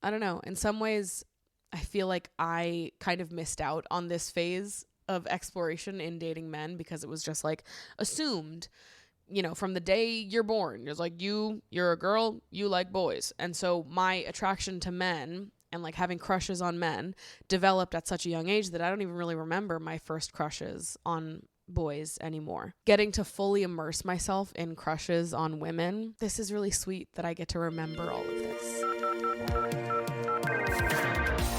I don't know. In some ways, I feel like I kind of missed out on this phase of exploration in dating men because it was just like assumed, from the day you're born. It's like you're a girl, you like boys. And so my attraction to men and like having crushes on men developed at such a young age that I don't even really remember my first crushes on boys anymore. Getting to fully immerse myself in crushes on women, this is really sweet that I get to remember all of this.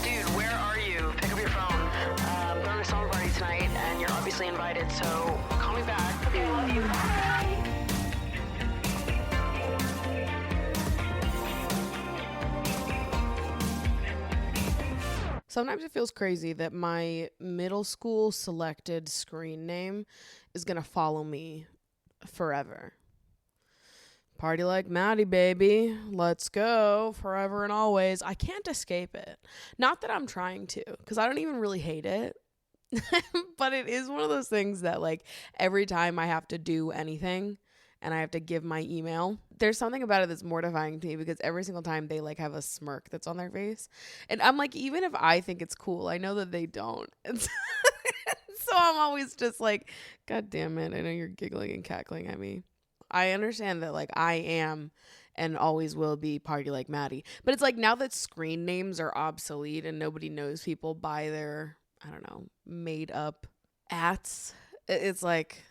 Dude, where are you? Pick up your phone. I'm throwing a song party tonight, and you're obviously invited, so call me back. Okay, I love you. Bye. Sometimes it feels crazy that my middle school selected screen name is going to follow me forever. Party like Maddie, baby. Let's go forever and always. I can't escape it. Not that I'm trying to, because I don't even really hate it. But it is one of those things that like every time I have to do anything and I have to give my email, there's something about it that's mortifying to me because every single time they like have a smirk that's on their face. And I'm like, even if I think it's cool, I know that they don't. And so, so I'm always just like, God damn it. I know you're giggling and cackling at me. I understand that like I am and always will be Party Like Maddie. But it's like now that screen names are obsolete and nobody knows people by their, I don't know, made up ats, it's like,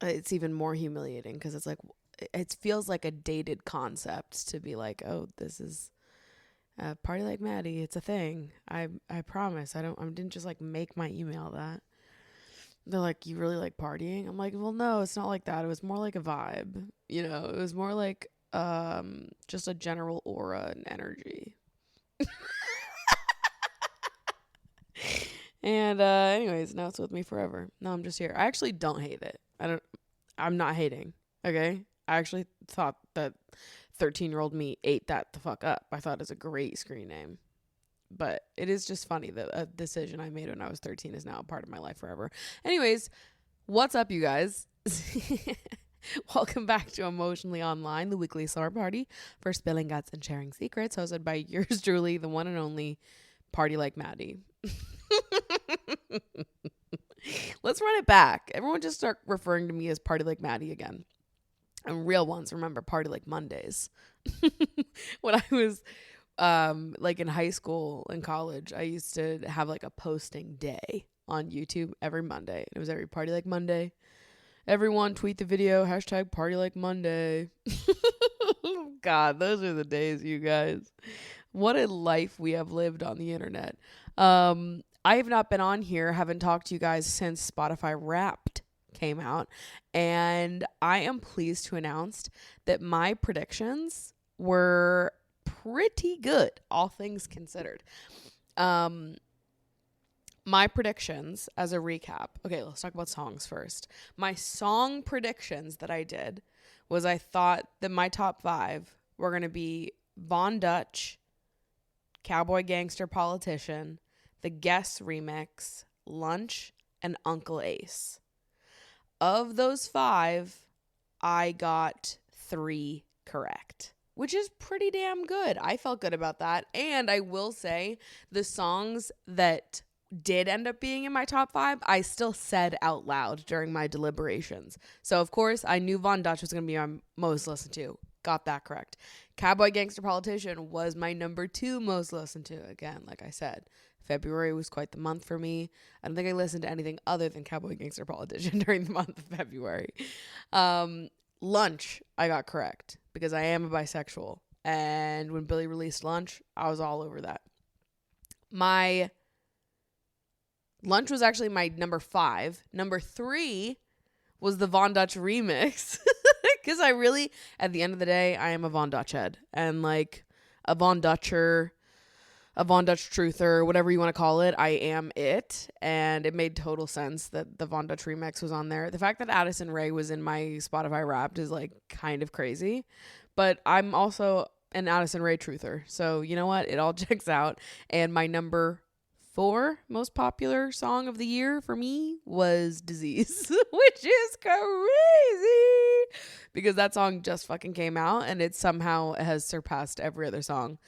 it's even more humiliating because it's like, it feels like a dated concept to be like, oh, this is Party Like Maddie. It's a thing. I promise. I didn't just like make my email that. They're like, you really like partying? I'm like, well, no, it's not like that. It was more like a vibe. It was more like just a general aura and energy. And anyways, now it's with me forever. No, I'm just here. I actually don't hate it. I'm not hating. Okay? I actually thought that 13-year-old me ate that the fuck up. I thought it was a great screen name. But it is just funny that a decision I made when I was 13 is now a part of my life forever. Anyways, what's up, you guys? Welcome back to Emotionally Online, the weekly summer party for spilling guts and sharing secrets, hosted by yours truly, the one and only Party Like Maddie. Let's run it back. Everyone just start referring to me as Party Like Maddie again. And real ones, remember, Party Like Mondays. When I was like in high school and college, I used to have like a posting day on YouTube every Monday. It was every Party Like Monday. Everyone tweet the video, hashtag Party Like Monday. God, those are the days, you guys. What a life we have lived on the internet. I have not been on here, haven't talked to you guys since Spotify Wrapped came out. And I am pleased to announce that my predictions were pretty good, all things considered. My predictions, as a recap. Okay, let's talk about songs first. My song predictions that I did was I thought that my top 5 were going to be Von Dutch, Cowboy Gangster Politician, The Guess Remix, Lunch, and Uncle Ace. Of those 5, I got 3 correct, which is pretty damn good. I felt good about that. And I will say the songs that did end up being in my top 5, I still said out loud during my deliberations. So, of course, I knew Von Dutch was going to be my most listened to. Got that correct. Cowboy Gangster Politician was my number 2 most listened to. Again, like I said, February was quite the month for me. I don't think I listened to anything other than Cowboy Gangster Politician during the month of February. Lunch, I got correct because I am a bisexual. And when Billy released Lunch, I was all over that. My Lunch was actually my number 5. Number 3 was the Von Dutch remix. Because I really, at the end of the day, I am a Von Dutch head. And like a Von Dutcher, a Von Dutch truther, whatever you want to call it, I am it. And it made total sense that the Von Dutch remix was on there. The fact that Addison Rae was in my Spotify Wrapped is like kind of crazy. But I'm also an Addison Rae truther. So you know what? It all checks out. And my number 4 most popular song of the year for me was Disease, which is crazy because that song just fucking came out and it somehow has surpassed every other song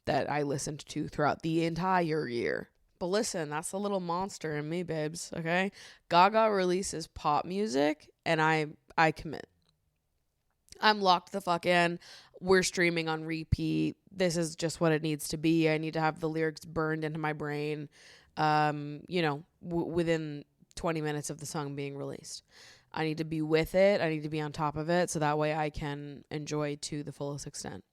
that I listened to throughout the entire year. But listen, that's the little monster in me, babes, okay? Gaga releases pop music, and I commit. I'm locked the fuck in. We're streaming on repeat. This is just what it needs to be. I need to have the lyrics burned into my brain, within 20 minutes of the song being released. I need to be with it. I need to be on top of it so that way I can enjoy to the fullest extent.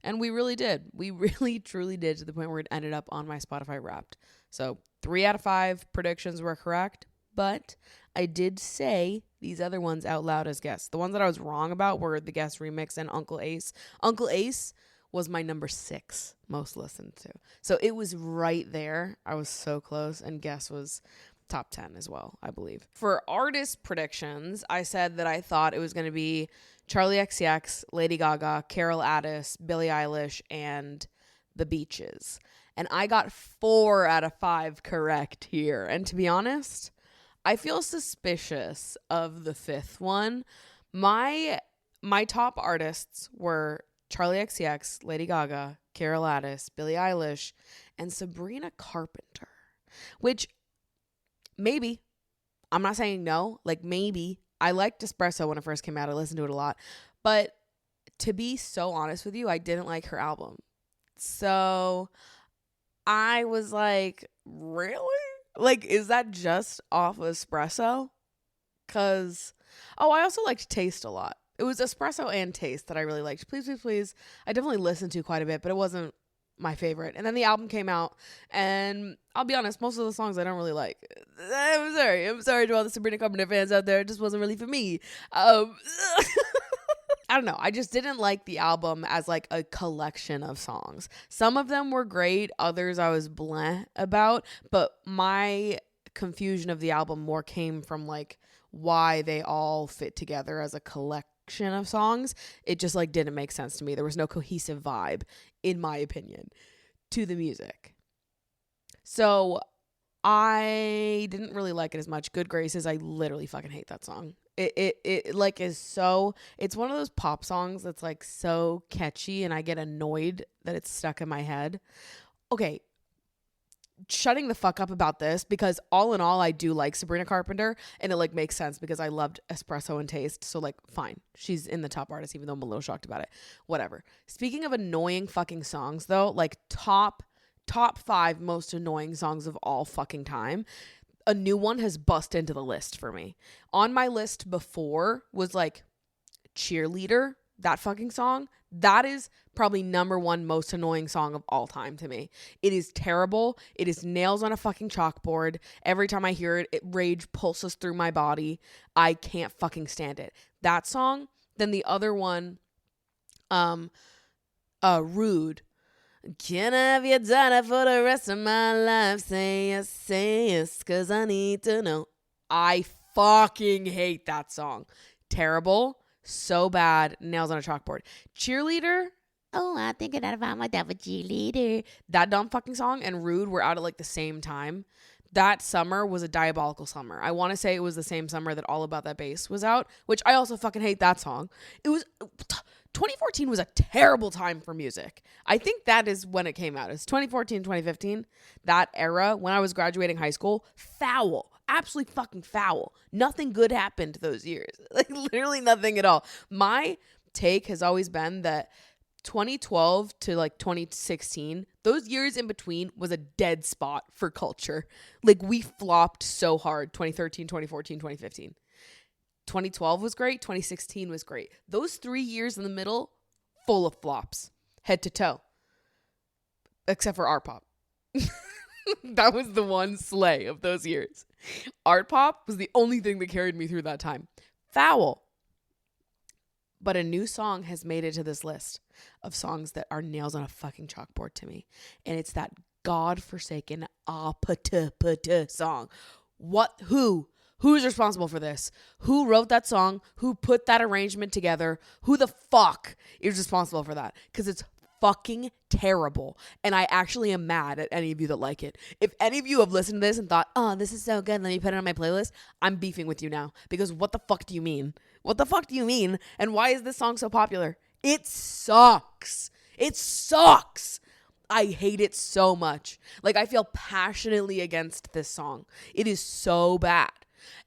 And we really did. We really, truly did, to the point where it ended up on my Spotify Wrapped. So 3 out of 5 predictions were correct, but I did say these other ones out loud as guests. The ones that I was wrong about were the Guest Remix and Uncle Ace. Uncle Ace was my number 6 most listened to. So it was right there. I was so close. And Guess was top 10 as well, I believe. For artist predictions, I said that I thought it was going to be Charlie XCX, Lady Gaga, Carol Addis, Billie Eilish, and The Beaches. And I got 4 out of 5 correct here. And to be honest, I feel suspicious of the 5th one. My top artists were Charlie XCX, Lady Gaga, Carol Addis, Billie Eilish, and Sabrina Carpenter. Which, maybe. I'm not saying no. Like, maybe. I liked Espresso when it first came out. I listened to it a lot. But to be so honest with you, I didn't like her album. So I was like, really? Like, is that just off of Espresso? Because, I also liked Taste a lot. It was Espresso and Taste that I really liked. Please, Please, Please. I definitely listened to quite a bit, but it wasn't my favorite. And then the album came out, and I'll be honest, most of the songs I don't really like. I'm sorry to all the Sabrina Carpenter fans out there. It just wasn't really for me. I don't know. I just didn't like the album as like a collection of songs. Some of them were great. Others I was blah about. But my confusion of the album more came from like why they all fit together as a collection of songs. It just like didn't make sense to me. There was no cohesive vibe, in my opinion, to the music. So I didn't really like it as much. Good Graces, I literally fucking hate that song. It like is so, it's one of those pop songs that's like so catchy and I get annoyed that it's stuck in my head. Okay, shutting the fuck up about this, because all in all I do like Sabrina Carpenter and it like makes sense because I loved Espresso and Taste. So like fine, she's in the top artist even though I'm a little shocked about it. Whatever. Speaking of annoying fucking songs though, like top 5 most annoying songs of all fucking time, a new one has bust into the list for me. On my list before was like Cheerleader, that fucking song. That is probably number 1 most annoying song of all time to me. It is terrible. It is nails on a fucking chalkboard. Every time I hear it, rage pulses through my body. I can't fucking stand it. That song. Then the other one, Rude. Can I have you done it for the rest of my life? Say yes, cause I need to know. I fucking hate that song. Terrible. So bad. Nails on a chalkboard. Cheerleader. Oh, I think that about myself a cheerleader. That dumb fucking song and Rude were out at like the same time. That summer was a diabolical summer. I want to say it was the same summer that All About That Bass was out, which I also fucking hate that song. It was 2014 was a terrible time for music. I think that is when it came out. It's 2014, 2015. That era when I was graduating high school. Foul. Absolutely fucking foul. Nothing good happened those years. Like literally nothing at all. My take has always been that 2012 to like 2016, those years in between was a dead spot for culture. Like we flopped so hard. 2013, 2014, 2015. 2012 was great. 2016 was great. Those 3 years in the middle, full of flops, head to toe. Except for art pop. That was the one slay of those years. Art pop was the only thing that carried me through that time. Foul. But a new song has made it to this list of songs that are nails on a fucking chalkboard to me. And it's that godforsaken ah-pa-ta-pa-ta song. Who's responsible for this? Who wrote that song? Who put that arrangement together? Who the fuck is responsible for that? Because it's fucking terrible. And I actually am mad at any of you that like it. If any of you have listened to this and thought, oh, this is so good, let me put it on my playlist, I'm beefing with you now. Because what the fuck do you mean? What the fuck do you mean? And why is this song so popular? It sucks. It sucks. I hate it so much. Like, I feel passionately against this song. It is so bad.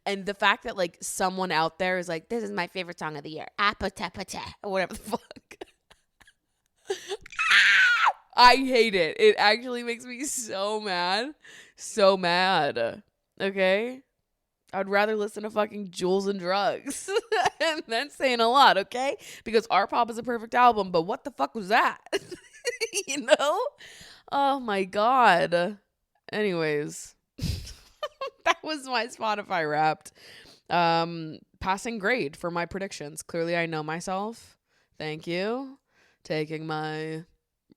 And the fact that, like, someone out there is like, this is my favorite song of the year. Appa-ta-pa-ta, or whatever the fuck. I hate it. It actually makes me so mad. So mad. Okay? I'd rather listen to fucking Jules and Drugs. And that's saying a lot, okay? Because Our Pop is a perfect album, but what the fuck was that? You know? Oh my God. Anyways, that was my Spotify Wrapped. Passing grade for my predictions. Clearly I know myself. Thank you. Taking my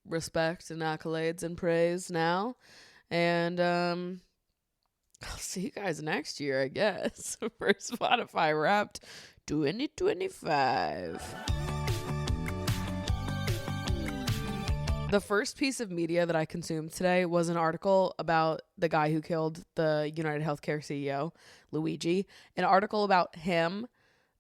respect and accolades and praise now. And I'll see you guys next year, I guess, for Spotify Wrapped 2025. The first piece of media that I consumed today was an article about the guy who killed the United Healthcare CEO, Luigi. An article about him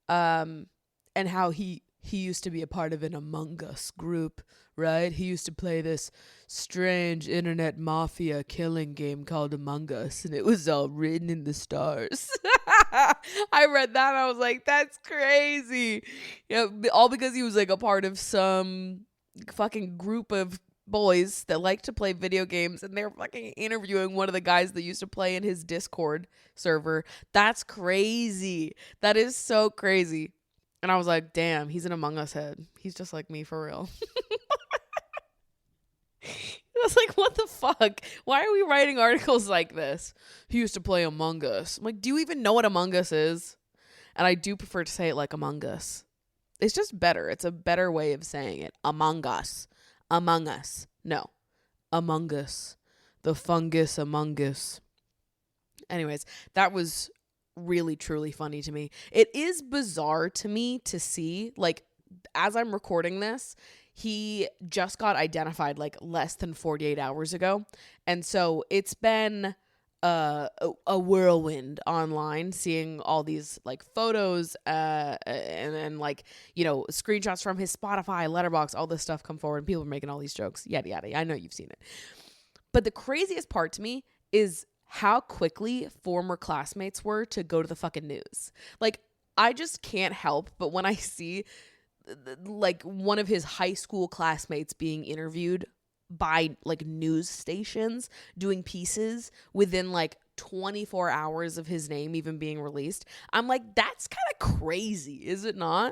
and how he used to be a part of an Among Us group, right? He used to play this strange internet mafia killing game called Among Us, and it was all written in the stars. I read that and I was like, that's crazy. Yeah, all because he was like a part of some fucking group of boys that like to play video games, and they're fucking interviewing one of the guys that used to play in his Discord server. That's crazy. That is so crazy. And I was like, damn, he's an Among Us head. He's just like me for real. I was like, what the fuck? Why are we writing articles like this? He used to play Among Us. I'm like, do you even know what Among Us is? And I do prefer to say it like Among Us. It's just better. It's a better way of saying it. Among Us. Among Us. No. Among Us. The fungus Among Us. Anyways, that was really, truly funny to me. It is bizarre to me to see, like, as I'm recording this, he just got identified like less than 48 hours ago. And so it's been a whirlwind online, seeing all these like photos and like, you know, screenshots from his Spotify, Letterboxd, all this stuff come forward, and people are making all these jokes, yada yada. I know you've seen it. But the craziest part to me is how quickly former classmates were to go to the fucking news. Like, I just can't help but when I see like one of his high school classmates being interviewed by like news stations, doing pieces within like 24 hours of his name even being released, I'm like, that's kind of crazy, is it not?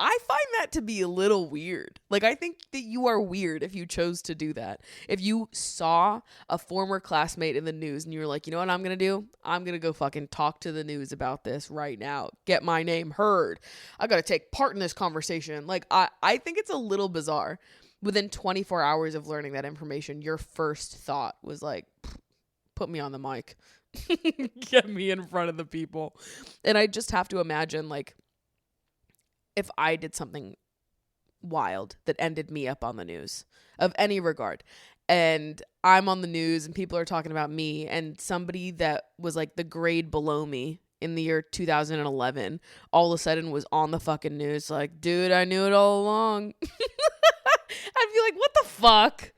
I find that to be a little weird. Like, I think that you are weird if you chose to do that. If you saw a former classmate in the news and you were like, you know what I'm going to do? I'm going to go fucking talk to the news about this right now. Get my name heard. I got to take part in this conversation. Like, I think it's a little bizarre. Within 24 hours of learning that information, your first thought was like, put me on the mic. Get me in front of the people. And I just have to imagine, like, if I did something wild that ended me up on the news of any regard, and I'm on the news and people are talking about me, and somebody that was like the grade below me in the year 2011 all of a sudden was on the fucking news, like, dude, I knew it all along. I'd be like, what the fuck?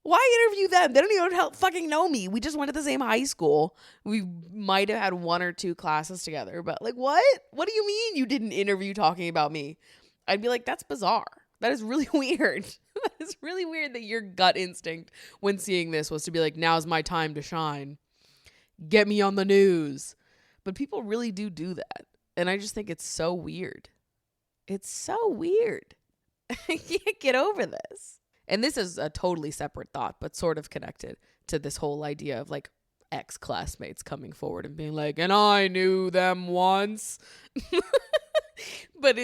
Why interview them? They don't even fucking know me. We just went to the same high school. We might have had 1 or 2 classes together, but like, what? What do you mean you didn't interview talking about me? I'd be like, that's bizarre. That is really weird. That is really weird that your gut instinct when seeing this was to be like, now's my time to shine. Get me on the news. But people really do that. And I just think it's so weird. It's so weird. I can't get over this. And this is a totally separate thought, but sort of connected to this whole idea of like ex-classmates coming forward and being like, and I knew them once. But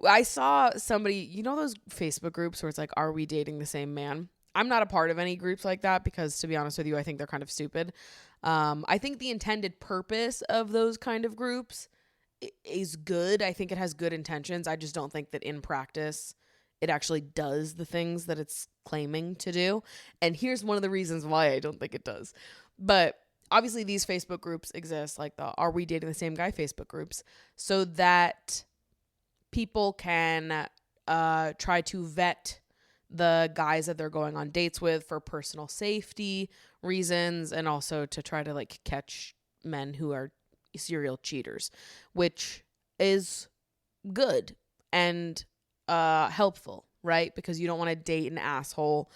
I saw somebody, you know those Facebook groups where it's like, are we dating the same man? I'm not a part of any groups like that because, to be honest with you, I think they're kind of stupid. I think the intended purpose of those kind of groups is good. I think it has good intentions. I just don't think that in practice it actually does the things that it's claiming to do. And here's one of the reasons why I don't think it does. But obviously these Facebook groups exist, like the Are We Dating the Same Guy Facebook groups, so that people can try to vet the guys that they're going on dates with for personal safety reasons, and also to try to like catch men who are serial cheaters, which is good and helpful, right? Because you don't want to date an asshole,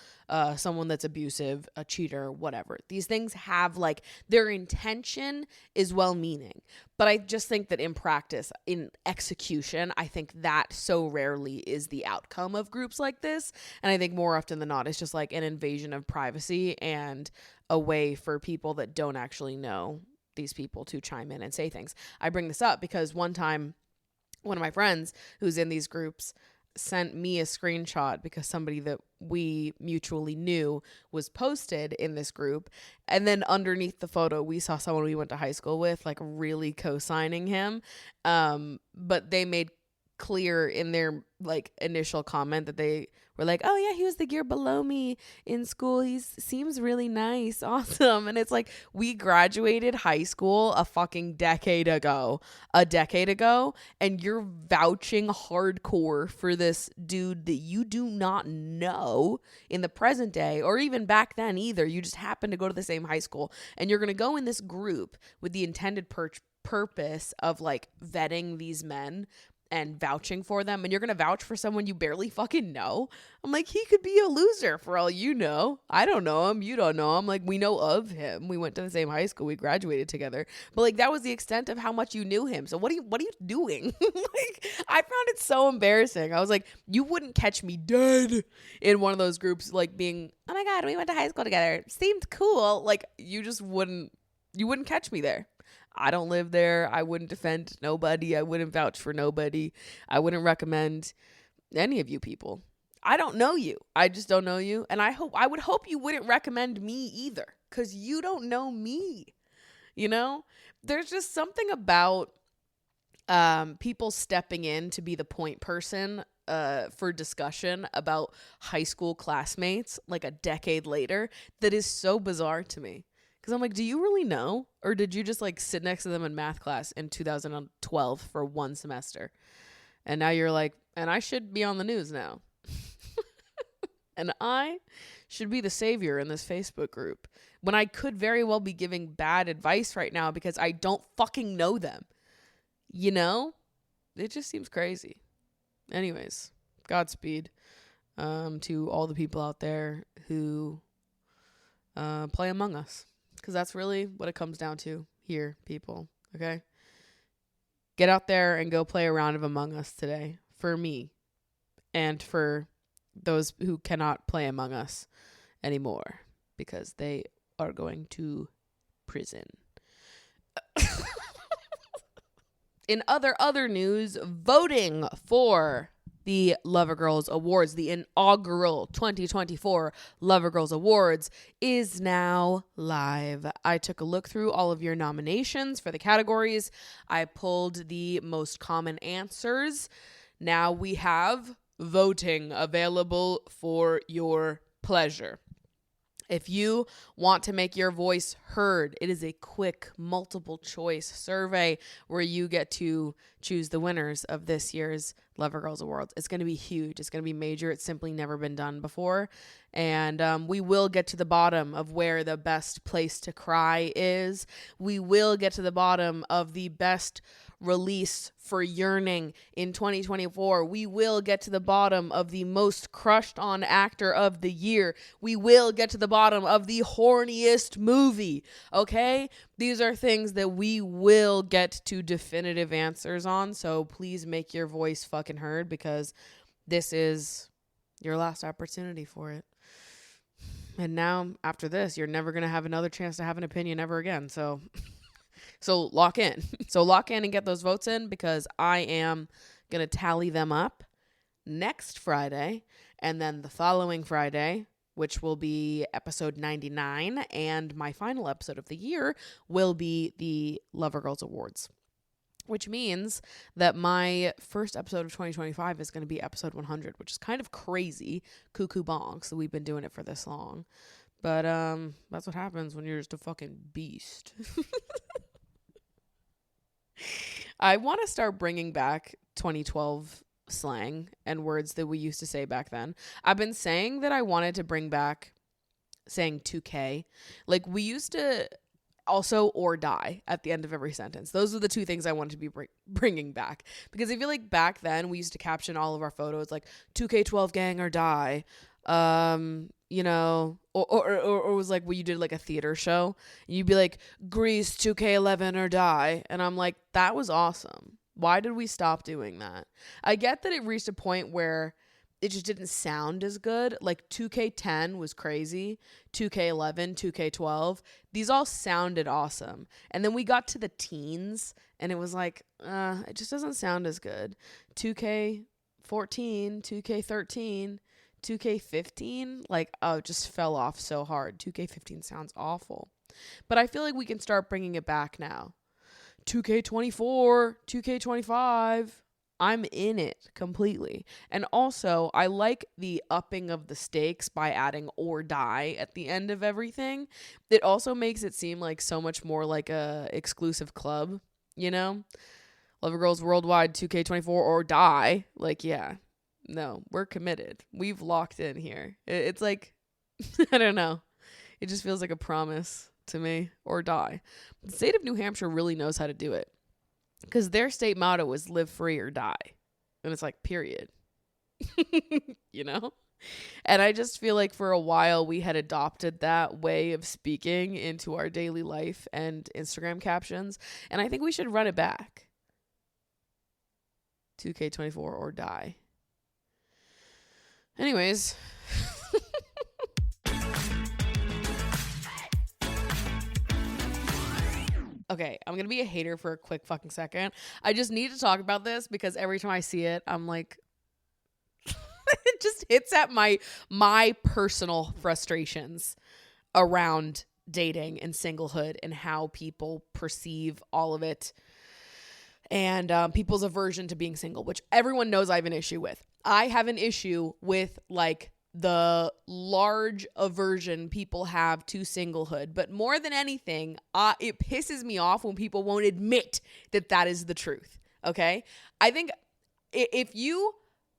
someone that's abusive, a cheater, whatever. These things have like, their intention is well-meaning, but I just think that in practice, in execution, I think that so rarely is the outcome of groups like this. And I think more often than not, it's just like an invasion of privacy and a way for people that don't actually know these people to chime in and say things. I bring this up because one time, one of my friends who's in these groups sent me a screenshot because somebody that we mutually knew was posted in this group. And then underneath the photo, we saw someone we went to high school with, like really co-signing him. But they made clear in their like initial comment that they were like, oh yeah, he was the year below me in school. He seems really nice. Awesome. And it's like, we graduated high school a fucking decade ago, and you're vouching hardcore for this dude that you do not know in the present day, or even back then either. You just happen to go to the same high school, and you're going to go in this group with the intended purpose of like vetting these men and vouching for them, and you're gonna vouch for someone you barely fucking know. I'm like, he could be a loser for all you know. I don't know him, you don't know him. Like, we know of him, we went to the same high school, we graduated together, but like, that was the extent of how much you knew him. So what are you doing? Like, I found it so embarrassing. I was like, you wouldn't catch me dead in one of those groups, like being, oh my god, we went to high school together, seemed cool. Like, you wouldn't catch me there. I don't live there. I wouldn't defend nobody. I wouldn't vouch for nobody. I wouldn't recommend any of you people. I don't know you. I just don't know you. And I would hope you wouldn't recommend me either, because you don't know me. You know, there's just something about people stepping in to be the point person for discussion about high school classmates like a decade later that is so bizarre to me. Because I'm like, do you really know? Or did you just like sit next to them in math class in 2012 for one semester? And now you're like, and I should be on the news now. And I should be the savior in this Facebook group, when I could very well be giving bad advice right now because I don't fucking know them. You know? It just seems crazy. Anyways, Godspeed to all the people out there who play Among Us. Because that's really what it comes down to here, people. Okay? Get out there and go play a round of Among Us today. For me. And for those who cannot play Among Us anymore. Because they are going to prison. In other news, voting for the Lovergirls Awards, the inaugural 2024 Lovergirls Awards, is now live. I took a look through all of your nominations for the categories. I pulled the most common answers. Now we have voting available for your pleasure. If you want to make your voice heard, it is a quick multiple choice survey where you get to choose the winners of this year's Lovergirls Awards. It's going to be huge. It's going to be major. It's simply never been done before. And we will get to the bottom of where the best place to cry is. We will get to the bottom of the best release for yearning in 2024. We will get to the bottom of the most crushed on actor of the year. We will get to the bottom of the horniest movie. Okay? These are things that we will get to definitive answers on. So please make your voice fucking heard, because this is your last opportunity for it. And now after this, you're never going to have another chance to have an opinion ever again. So lock in. So lock in and get those votes in, because I am going to tally them up next Friday, and then the following Friday, which will be episode 99, and my final episode of the year will be the Lovergirls Awards, which means that my first episode of 2025 is going to be episode 100, which is kind of crazy, cuckoo bonks, that we've been doing it for this long. But that's what happens when you're just a fucking beast. I want to start bringing back 2012 slang and words that we used to say back then. I've been saying that I wanted to bring back saying 2K. Like, we used to also or die at the end of every sentence. Those are the two things I wanted to be bringing back, because I feel like back then we used to caption all of our photos like 2K12 gang or die. You know, or it was like when you did like a theater show and you'd be like Grease 2K11 or die, and I'm like, that was awesome. Why did we stop doing that? I get that it reached a point where it just didn't sound as good. Like 2K10 was crazy, 2K11, 2K12. These all sounded awesome. And then we got to the teens and it was like, it just doesn't sound as good. 2K14, 2K13, 2K15, like, oh, it just fell off so hard. 2K15 sounds awful. But I feel like we can start bringing it back now. 2K24, 2K25. I'm in it completely. And also, I like the upping of the stakes by adding or die at the end of everything. It also makes it seem like so much more like a exclusive club, you know? Lover Girls Worldwide 2K24 or die. Like, yeah. No, we're committed. We've locked in here. It's like, I don't know. It just feels like a promise to me, or die. The state of New Hampshire really knows how to do it, because their state motto is live free or die. And it's like, period. You know? And I just feel like for a while we had adopted that way of speaking into our daily life and Instagram captions. And I think we should run it back. 2K24 or die. Anyways. Okay, I'm going to be a hater for a quick fucking second. I just need to talk about this because every time I see it, I'm like, it just hits at my personal frustrations around dating and singlehood and how people perceive all of it, and people's aversion to being single, which everyone knows I have an issue with. I have an issue with like the large aversion people have to singlehood. But more than anything, it pisses me off when people won't admit that that is the truth. Okay? I think if you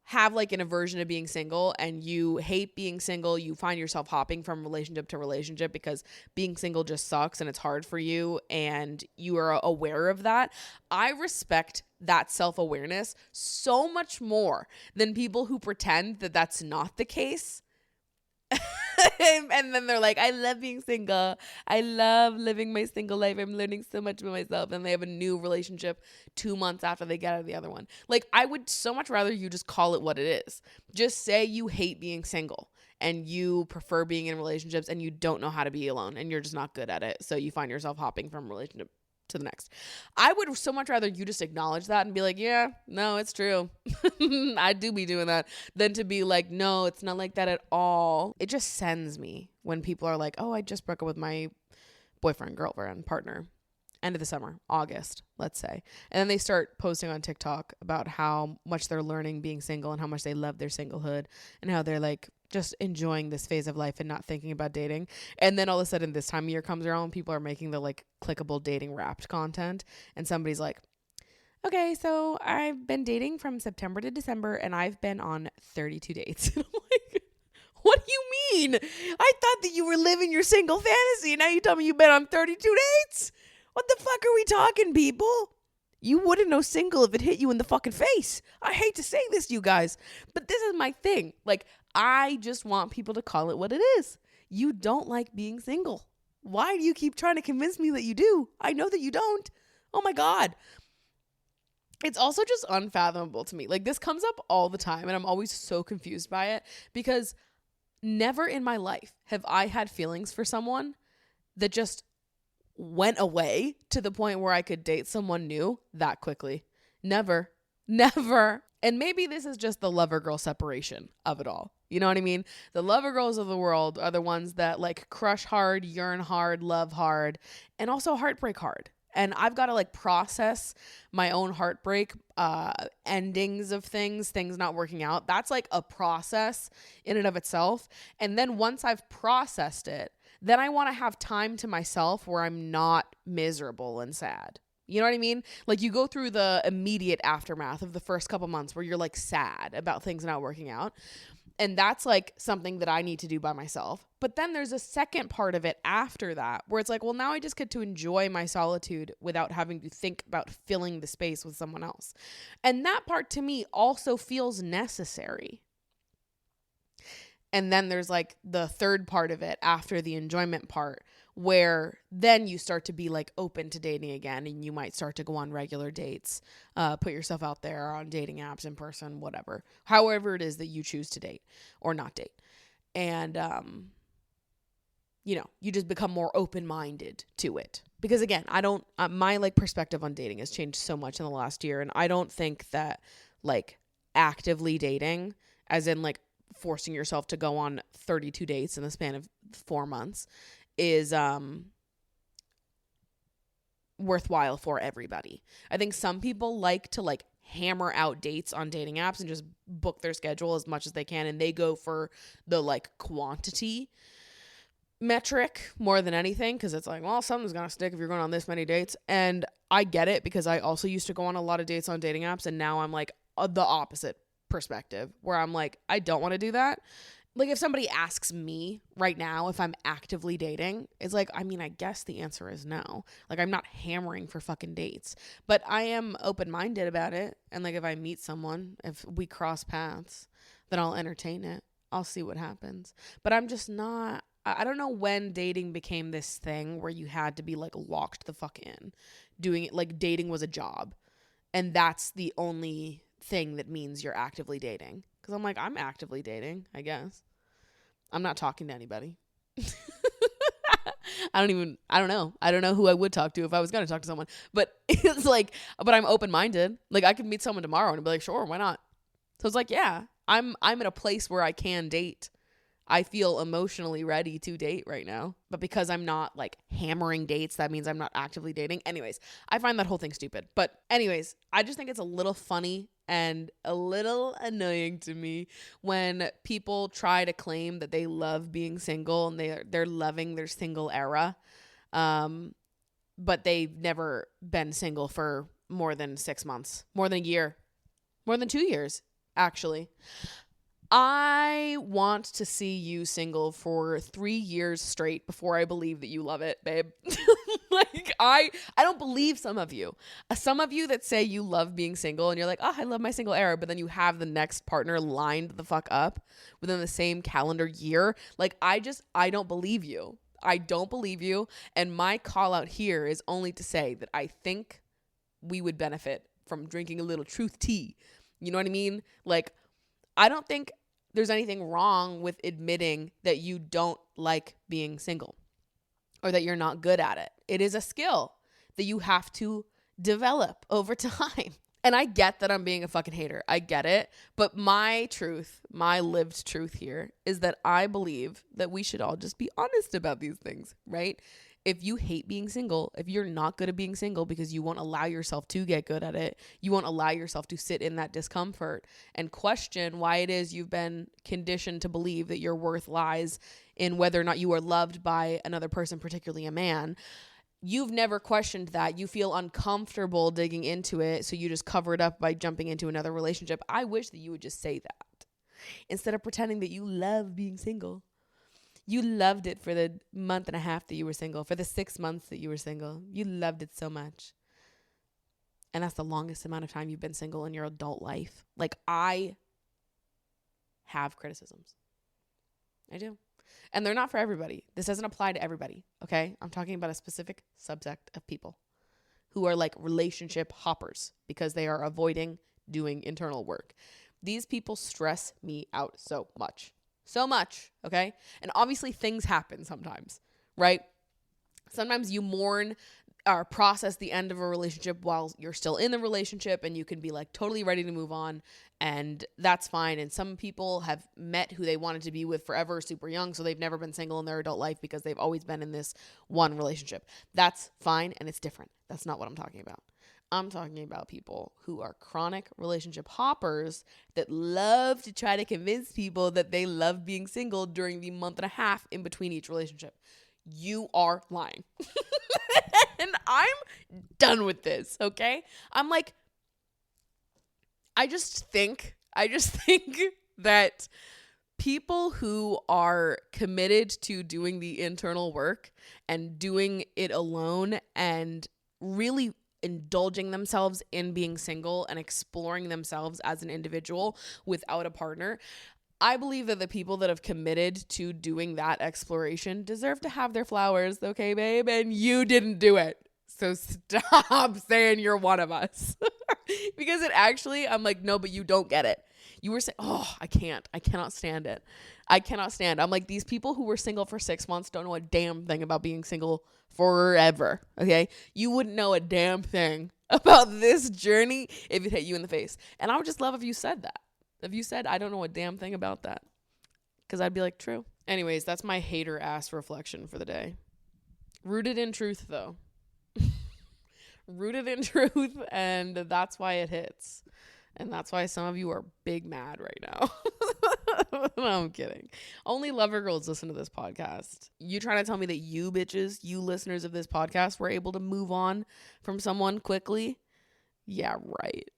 have like an aversion to being single and you hate being single, you find yourself hopping from relationship to relationship because being single just sucks and it's hard for you and you are aware of that, I respect that self-awareness so much more than people who pretend that that's not the case. And then they're like, I love being single. I love living my single life. I'm learning so much about myself. And they have a new relationship 2 months after they get out of the other one. Like, I would so much rather you just call it what it is. Just say you hate being single and you prefer being in relationships and you don't know how to be alone and you're just not good at it. So you find yourself hopping from relationship to the next. I would so much rather you just acknowledge that and be like, yeah, no, it's true. I do be doing that, than to be like, no, it's not like that at all. It just sends me when people are like, oh, I just broke up with my boyfriend, girlfriend, partner, end of the summer, August, let's say. And then they start posting on TikTok about how much they're learning being single and how much they love their singlehood and how they're like just enjoying this phase of life and not thinking about dating. And then all of a sudden this time of year comes around, people are making the like clickable dating wrapped content. And somebody's like, okay, so I've been dating from September to December and I've been on 32 dates. And I'm like, what do you mean? I thought that you were living your single fantasy. And now you tell me you've been on 32 dates? What the fuck are we talking, people? You wouldn't know single if it hit you in the fucking face. I hate to say this, you guys, but this is my thing. Like, I just want people to call it what it is. You don't like being single. Why do you keep trying to convince me that you do? I know that you don't. Oh my God. It's also just unfathomable to me. Like, this comes up all the time and I'm always so confused by it because never in my life have I had feelings for someone that just went away to the point where I could date someone new that quickly. Never. And maybe this is just the lover girl separation of it all. You know what I mean? The lover girls of the world are the ones that like crush hard, yearn hard, love hard, and also heartbreak hard. And I've got to like process my own heartbreak, endings of things not working out. That's like a process in and of itself. And then once I've processed it, then I want to have time to myself where I'm not miserable and sad. You know what I mean? Like you go through the immediate aftermath of the first couple months where you're like sad about things not working out. And that's like something that I need to do by myself. But then there's a second part of it after that where it's like, well, now I just get to enjoy my solitude without having to think about filling the space with someone else. And that part to me also feels necessary. And then there's like the third part of it after the enjoyment part where then you start to be like open to dating again, and you might start to go on regular dates, put yourself out there on dating apps, in person, whatever, however it is that you choose to date or not date. And, you know, you just become more open-minded to it. Because again, my like perspective on dating has changed so much in the last year. And I don't think that like actively dating, as in like forcing yourself to go on 32 dates in the span of 4 months, is worthwhile for everybody. I think some people like to like hammer out dates on dating apps and just book their schedule as much as they can, and they go for the like quantity metric more than anything, because it's like, well, something's gonna stick if you're going on this many dates. And I get it, because I also used to go on a lot of dates on dating apps, and now I'm like the opposite perspective where I'm like, I don't want to do that. Like if somebody asks me right now if I'm actively dating, it's like, I mean, I guess the answer is no. Like I'm not hammering for fucking dates, but I am open-minded about it. And like if I meet someone, if we cross paths, then I'll entertain it. I'll see what happens. But I'm just not, I don't know when dating became this thing where you had to be like locked the fuck in. Doing it like dating was a job. And that's the only thing that means you're actively dating. Because I'm like, I'm actively dating, I guess. I'm not talking to anybody. I don't know. I don't know who I would talk to if I was going to talk to someone. But it's like, but I'm open-minded. Like I could meet someone tomorrow and be like, sure, why not? So it's like, yeah, I'm in a place where I can date. I feel emotionally ready to date right now. But because I'm not like hammering dates, that means I'm not actively dating. Anyways, I find that whole thing stupid. But anyways, I just think it's a little funny and a little annoying to me when people try to claim that they love being single and they're loving their single era. But they've never been single for more than 6 months, more than a year, more than 2 years, actually. I want to see you single for 3 years straight before I believe that you love it, babe. Like, I don't believe some of you. Some of you that say you love being single and you're like, oh, I love my single era, but then you have the next partner lined the fuck up within the same calendar year. Like, I don't believe you. I don't believe you. And my call out here is only to say that I think we would benefit from drinking a little truth tea. You know what I mean? Like, I don't think there's anything wrong with admitting that you don't like being single or that you're not good at it. It is a skill that you have to develop over time. And I get that I'm being a fucking hater. I get it. But my truth, my lived truth here is that I believe that we should all just be honest about these things, right? If you hate being single, if you're not good at being single because you won't allow yourself to get good at it, you won't allow yourself to sit in that discomfort and question why it is you've been conditioned to believe that your worth lies in whether or not you are loved by another person, particularly a man. You've never questioned that. You feel uncomfortable digging into it, so you just cover it up by jumping into another relationship. I wish that you would just say that instead of pretending that you love being single. You loved it for the month and a half that you were single, for the 6 months that you were single. You loved it so much. And that's the longest amount of time you've been single in your adult life. Like, I have criticisms. I do. And they're not for everybody. This doesn't apply to everybody, okay? I'm talking about a specific subset of people who are like relationship hoppers because they are avoiding doing internal work. These people stress me out so much. So much, okay? And obviously things happen sometimes, right? Sometimes you mourn or process the end of a relationship while you're still in the relationship, and you can be like totally ready to move on, and that's fine. And some people have met who they wanted to be with forever, super young, so they've never been single in their adult life because they've always been in this one relationship. That's fine, and it's different. That's not what I'm talking about. I'm talking about people who are chronic relationship hoppers that love to try to convince people that they love being single during the month and a half in between each relationship. You are lying. And I'm done with this, okay? I'm like, I just think that people who are committed to doing the internal work and doing it alone and really indulging themselves in being single and exploring themselves as an individual without a partner, I believe that the people that have committed to doing that exploration deserve to have their flowers, okay, babe? And you didn't do it. So stop saying you're one of us. Because it actually, I'm like, no, but you don't get it. You were saying, oh, I cannot stand it. I cannot stand. I'm like, these people who were single for 6 months don't know a damn thing about being single forever. Okay. You wouldn't know a damn thing about this journey if it hit you in the face. And I would just love if you said that. If you said, I don't know a damn thing about that. Because I'd be like, true. Anyways, that's my hater ass reflection for the day. Rooted in truth, though. Rooted in truth, and that's why it hits. And that's why some of you are big mad right now. No, I'm kidding. Only lover girls listen to this podcast. You trying to tell me that you bitches, you listeners of this podcast, were able to move on from someone quickly? Yeah, right.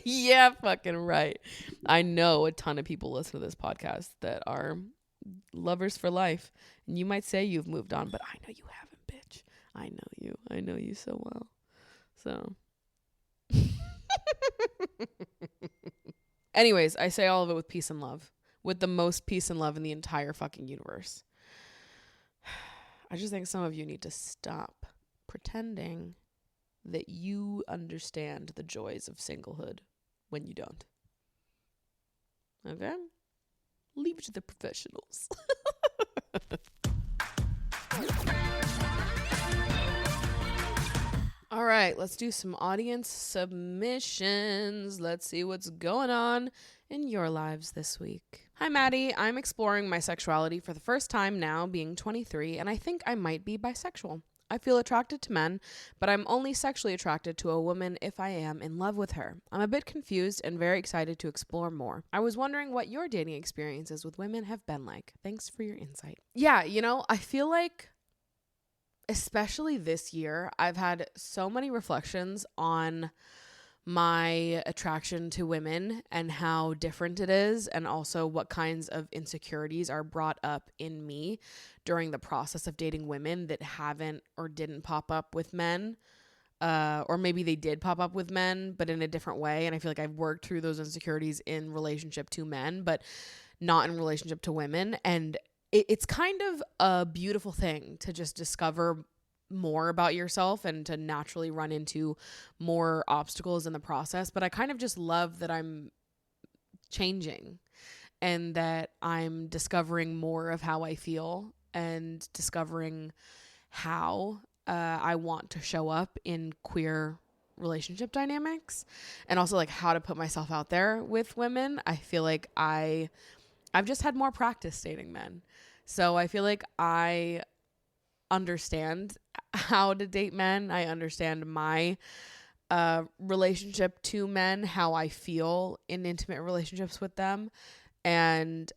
Yeah, fucking right. I know a ton of people listen to this podcast that are lovers for life. And you might say you've moved on, but I know you haven't, bitch. I know you. I know you so well. So. Anyways, I say all of it with peace and love. With the most peace and love in the entire fucking universe. I just think some of you need to stop pretending that you understand the joys of singlehood when you don't. Okay? Leave it to the professionals. All right, let's do some audience submissions. Let's see what's going on in your lives this week. Hi, Maddie. I'm exploring my sexuality for the first time now, being 23, and I think I might be bisexual. I feel attracted to men, but I'm only sexually attracted to a woman if I am in love with her. I'm a bit confused and very excited to explore more. I was wondering what your dating experiences with women have been like. Thanks for your insight. Yeah, I feel like especially this year, I've had so many reflections on my attraction to women and how different it is, and also what kinds of insecurities are brought up in me during the process of dating women that haven't or didn't pop up with men. Or maybe they did pop up with men, but in a different way. And I feel like I've worked through those insecurities in relationship to men, but not in relationship to women. And it's kind of a beautiful thing to just discover more about yourself and to naturally run into more obstacles in the process. But I kind of just love that I'm changing and that I'm discovering more of how I feel and discovering how I want to show up in queer relationship dynamics, and also like how to put myself out there with women. I feel like I've just had more practice dating men. So I feel like I understand how to date men. I understand my relationship to men, how I feel in intimate relationships with them. And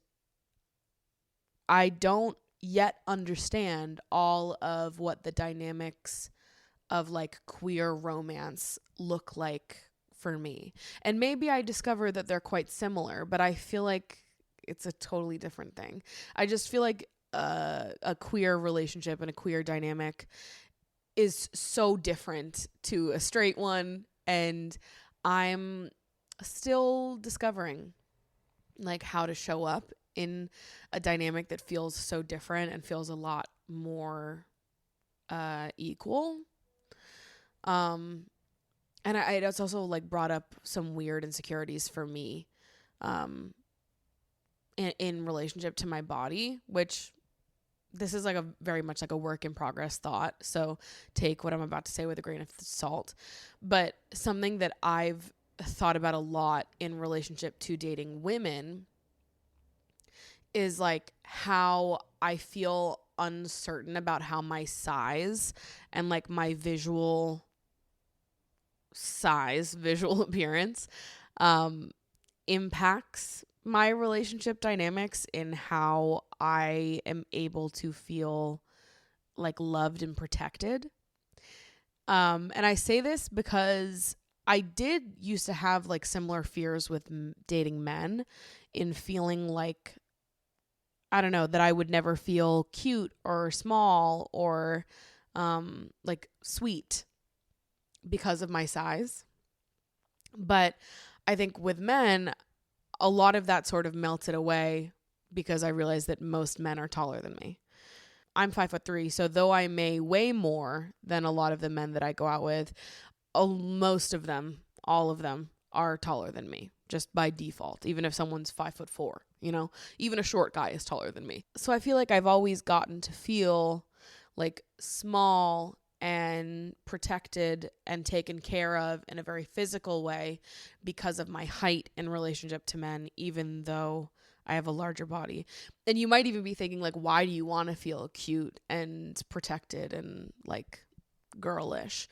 I don't yet understand all of what the dynamics of like queer romance look like for me. And maybe I discover that they're quite similar, but I feel like it's a totally different thing. I just feel like a queer relationship and a queer dynamic is so different to a straight one, and I'm still discovering like how to show up in a dynamic that feels so different and feels a lot more equal. And it's also like brought up some weird insecurities for me in relationship to my body, which this is like a very much like a work in progress thought. So take what I'm about to say with a grain of salt. But something that I've thought about a lot in relationship to dating women is like how I feel uncertain about how my size and like my visual appearance impacts my relationship dynamics in how I am able to feel like loved and protected. And I say this because I did used to have like similar fears with dating men, in feeling like, I don't know, that I would never feel cute or small or like sweet because of my size. But I think with men, a lot of that sort of melted away because I realized that most men are taller than me. I'm 5'3", so though I may weigh more than a lot of the men that I go out with, most of them, all of them, are taller than me just by default. Even if someone's 5'4", even a short guy is taller than me. So I feel like I've always gotten to feel like small and protected and taken care of in a very physical way because of my height in relationship to men, even though I have a larger body. And you might even be thinking, like, why do you want to feel cute and protected and like girlish?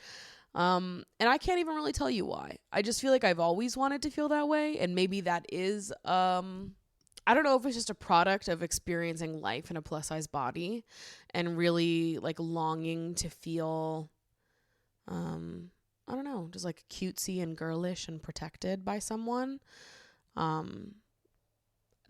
And I can't even really tell you why. I just feel like I've always wanted to feel that way. And maybe that is, I don't know if it's just a product of experiencing life in a plus size body and really like longing to feel, I don't know, just like cutesy and girlish and protected by someone.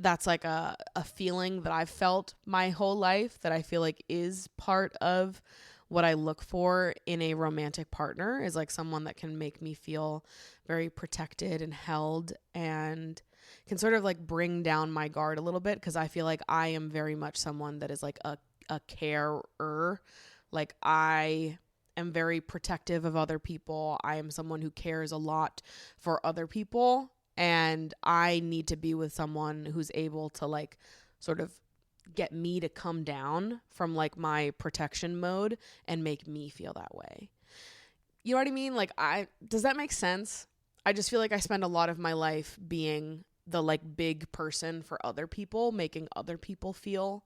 That's like a feeling that I've felt my whole life that I feel like is part of what I look for in a romantic partner, is like someone that can make me feel very protected and held and can sort of like bring down my guard a little bit, because I feel like I am very much someone that is like a carer. Like I am very protective of other people. I am someone who cares a lot for other people, and I need to be with someone who's able to like sort of get me to come down from like my protection mode and make me feel that way. You know what I mean? Like, does that make sense? I just feel like I spend a lot of my life being the like big person for other people, making other people feel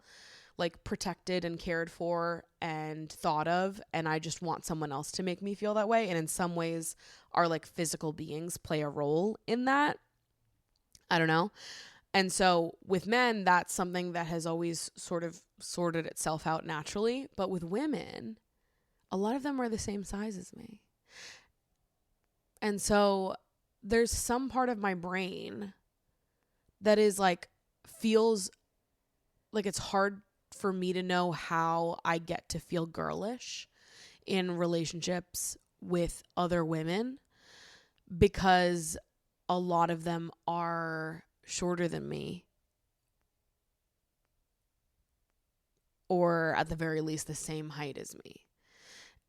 like protected and cared for and thought of. And I just want someone else to make me feel that way. And in some ways, our like physical beings play a role in that. I don't know. And so with men, that's something that has always sort of sorted itself out naturally. But with women, a lot of them are the same size as me. And so there's some part of my brain that is like, feels like it's hard for me to know how I get to feel girlish in relationships with other women, because a lot of them are shorter than me, or at the very least the same height as me.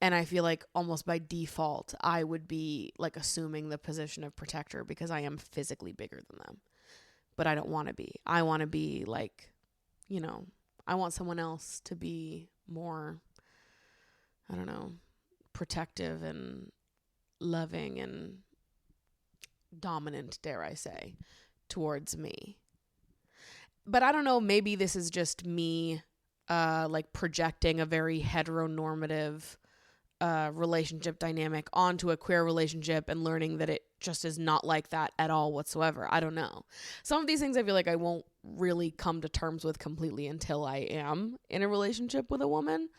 And I feel like almost by default I would be like assuming the position of protector because I am physically bigger than them. But I don't want to be. I want to be like, I want someone else to be more, I don't know, protective and loving and dominant, dare I say, towards me. But I don't know, maybe this is just me like projecting a very heteronormative relationship dynamic onto a queer relationship and learning that it just is not like that at all whatsoever. I don't know. Some of these things I feel like I won't really come to terms with completely until I am in a relationship with a woman.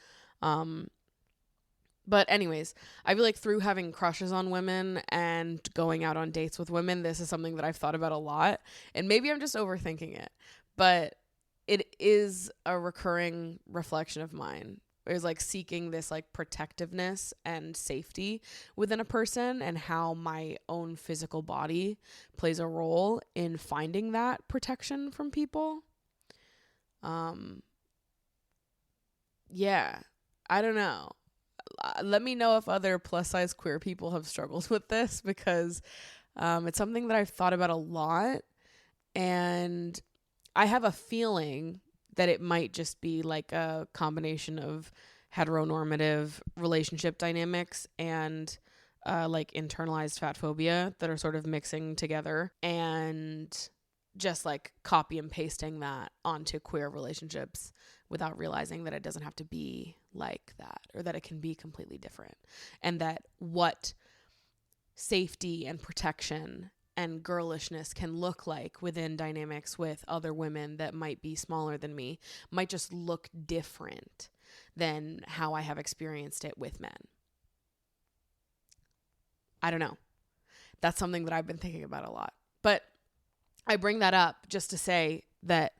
But anyways, I feel like through having crushes on women and going out on dates with women, this is something that I've thought about a lot. And maybe I'm just overthinking it, but it is a recurring reflection of mine. Is like seeking this like protectiveness and safety within a person, and how my own physical body plays a role in finding that protection from people. Yeah, I don't know. Let me know if other plus size queer people have struggled with this, because it's something that I've thought about a lot, and I have a feeling that it might just be like a combination of heteronormative relationship dynamics and like internalized fat phobia that are sort of mixing together, and just like copy and pasting that onto queer relationships without realizing that it doesn't have to be like that, or that it can be completely different, and that what safety and protection and girlishness can look like within dynamics with other women that might be smaller than me might just look different than how I have experienced it with men. I don't know. That's something that I've been thinking about a lot. But I bring that up just to say that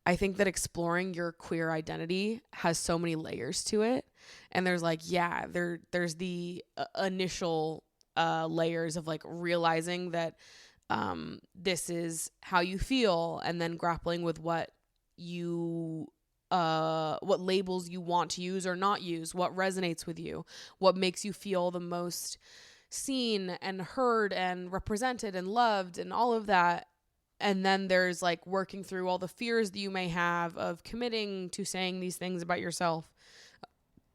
I think that exploring your queer identity has so many layers to it. And there's like, yeah, there's the initial layers of like realizing that this is how you feel, and then grappling with what labels you want to use or not use, what resonates with you, what makes you feel the most seen and heard and represented and loved and all of that. And then there's like working through all the fears that you may have of committing to saying these things about yourself,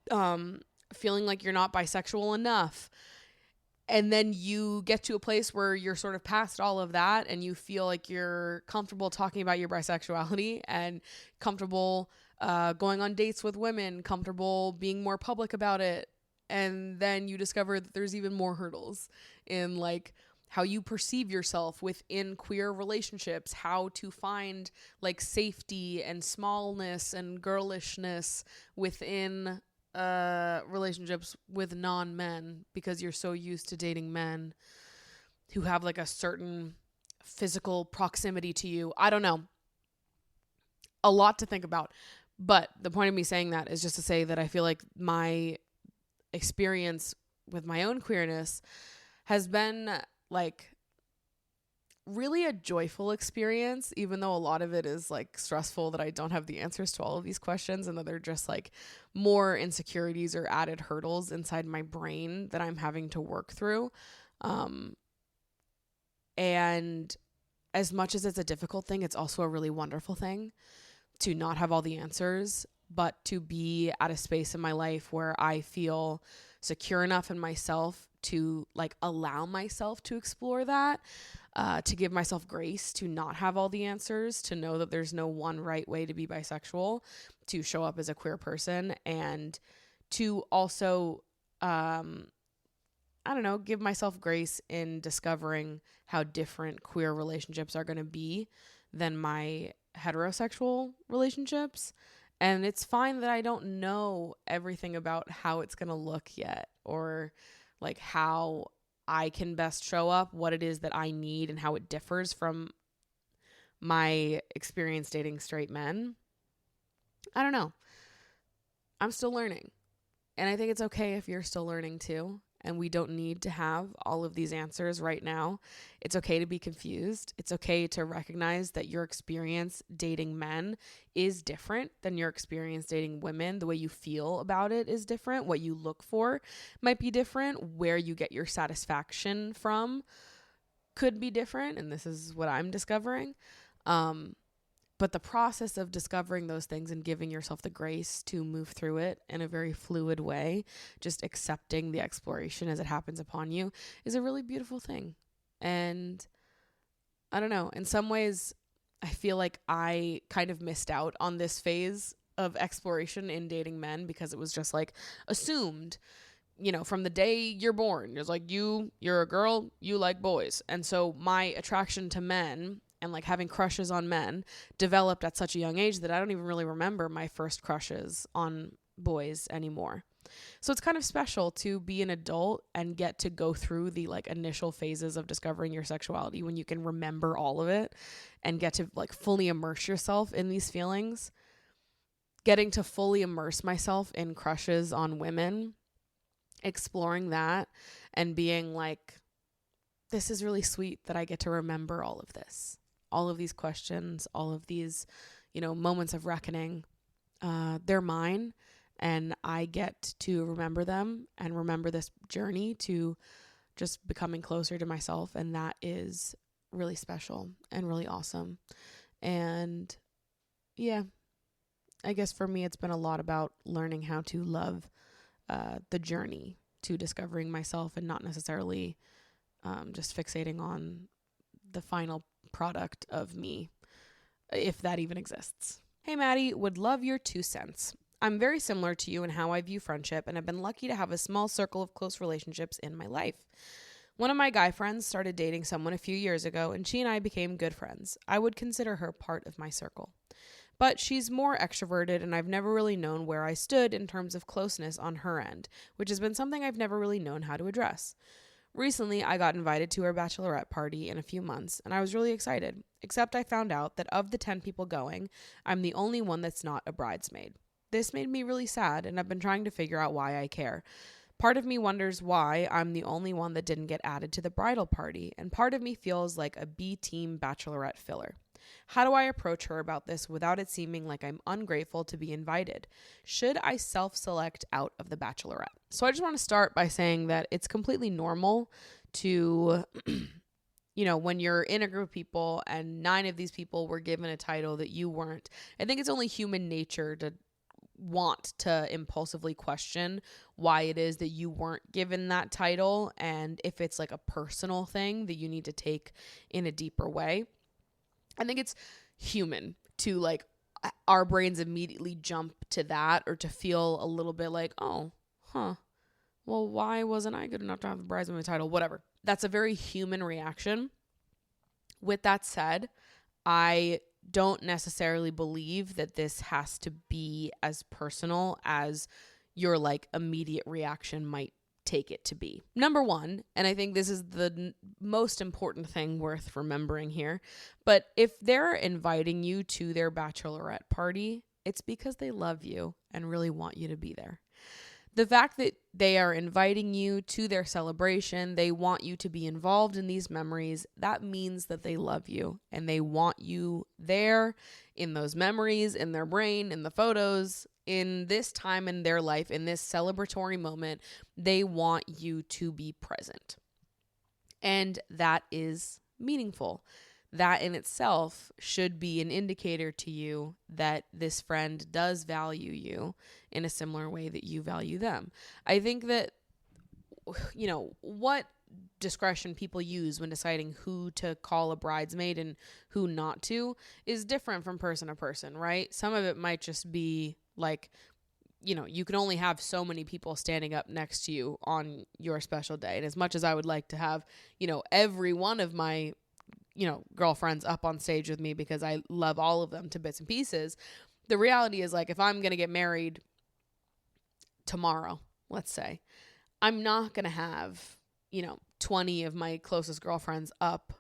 feeling like you're not bisexual enough. And then you get to a place where you're sort of past all of that and you feel like you're comfortable talking about your bisexuality and comfortable going on dates with women, comfortable being more public about it. And then you discover that there's even more hurdles in like how you perceive yourself within queer relationships, how to find like safety and smallness and girlishness within relationships with non-men, because you're so used to dating men who have like a certain physical proximity to you. I don't know. A lot to think about. But the point of me saying that is just to say that I feel like my experience with my own queerness has been like really a joyful experience, even though a lot of it is like stressful that I don't have the answers to all of these questions and that they're just like more insecurities or added hurdles inside my brain that I'm having to work through. And as much as it's a difficult thing, it's also a really wonderful thing to not have all the answers, but to be at a space in my life where I feel secure enough in myself to like allow myself to explore that, to give myself grace to not have all the answers, to know that there's no one right way to be bisexual, to show up as a queer person, and to also, I don't know, give myself grace in discovering how different queer relationships are going to be than my heterosexual relationships. And it's fine that I don't know everything about how it's going to look yet, or like how I can best show up, what it is that I need, and how it differs from my experience dating straight men. I don't know. I'm still learning. And I think it's okay if you're still learning too. And we don't need to have all of these answers right now. It's okay to be confused. It's okay to recognize that your experience dating men is different than your experience dating women. The way you feel about it is different. What you look for might be different. Where you get your satisfaction from could be different. And this is what I'm discovering. But the process of discovering those things and giving yourself the grace to move through it in a very fluid way, just accepting the exploration as it happens upon you, is a really beautiful thing. And I don't know, in some ways, I feel like I kind of missed out on this phase of exploration in dating men because it was just like assumed, you know, from the day you're born. It's like you're a girl, you like boys. And so my attraction to men and like having crushes on men developed at such a young age that I don't even really remember my first crushes on boys anymore. So it's kind of special to be an adult and get to go through the like initial phases of discovering your sexuality when you can remember all of it and get to like fully immerse yourself in these feelings. Getting to fully immerse myself in crushes on women, exploring that and being like, this is really sweet that I get to remember all of this. All of these questions, all of these, you know, moments of reckoning, they're mine, and I get to remember them and remember this journey to just becoming closer to myself. And that is really special and really awesome. And yeah, I guess for me, it's been a lot about learning how to love the journey to discovering myself and not necessarily just fixating on the final product of me, if that even exists. Hey Maddie, would love your 2 cents. I'm very similar to you in how I view friendship and have been lucky to have a small circle of close relationships in my life. One of my guy friends started dating someone a few years ago and she and I became good friends. I would consider her part of my circle. But she's more extroverted and I've never really known where I stood in terms of closeness on her end, which has been something I've never really known how to address. Recently, I got invited to her bachelorette party in a few months, and I was really excited, except I found out that of the 10 people going, I'm the only one that's not a bridesmaid. This made me really sad, and I've been trying to figure out why I care. Part of me wonders why I'm the only one that didn't get added to the bridal party, and part of me feels like a B team bachelorette filler. How do I approach her about this without it seeming like I'm ungrateful to be invited? Should I self-select out of the bachelorette? So I just want to start by saying that it's completely normal to, when you're in a group of people and 9 of these people were given a title that you weren't. I think it's only human nature to want to impulsively question why it is that you weren't given that title, and if it's like a personal thing that you need to take in a deeper way. I think it's human to like our brains immediately jump to that, or to feel a little bit like, oh, well, why wasn't I good enough to have the bridesmaid title? Whatever. That's a very human reaction. With that said, I don't necessarily believe that this has to be as personal as your like immediate reaction might take it to be. Number one, and I think this is the most important thing worth remembering here, but if they're inviting you to their bachelorette party, it's because they love you and really want you to be there. The fact that they are inviting you to their celebration, they want you to be involved in these memories, that means that they love you and they want you there in those memories, in their brain, in the photos, in this time in their life, in this celebratory moment. They want you to be present. And that is meaningful. That in itself should be an indicator to you that this friend does value you in a similar way that you value them. I think that, what discretion people use when deciding who to call a bridesmaid and who not to is different from person to person, right? Some of it might just be like, you can only have so many people standing up next to you on your special day. And as much as I would like to have, every one of my girlfriends up on stage with me because I love all of them to bits and pieces, the reality is, like, if I'm going to get married tomorrow, let's say, I'm not going to have, 20 of my closest girlfriends up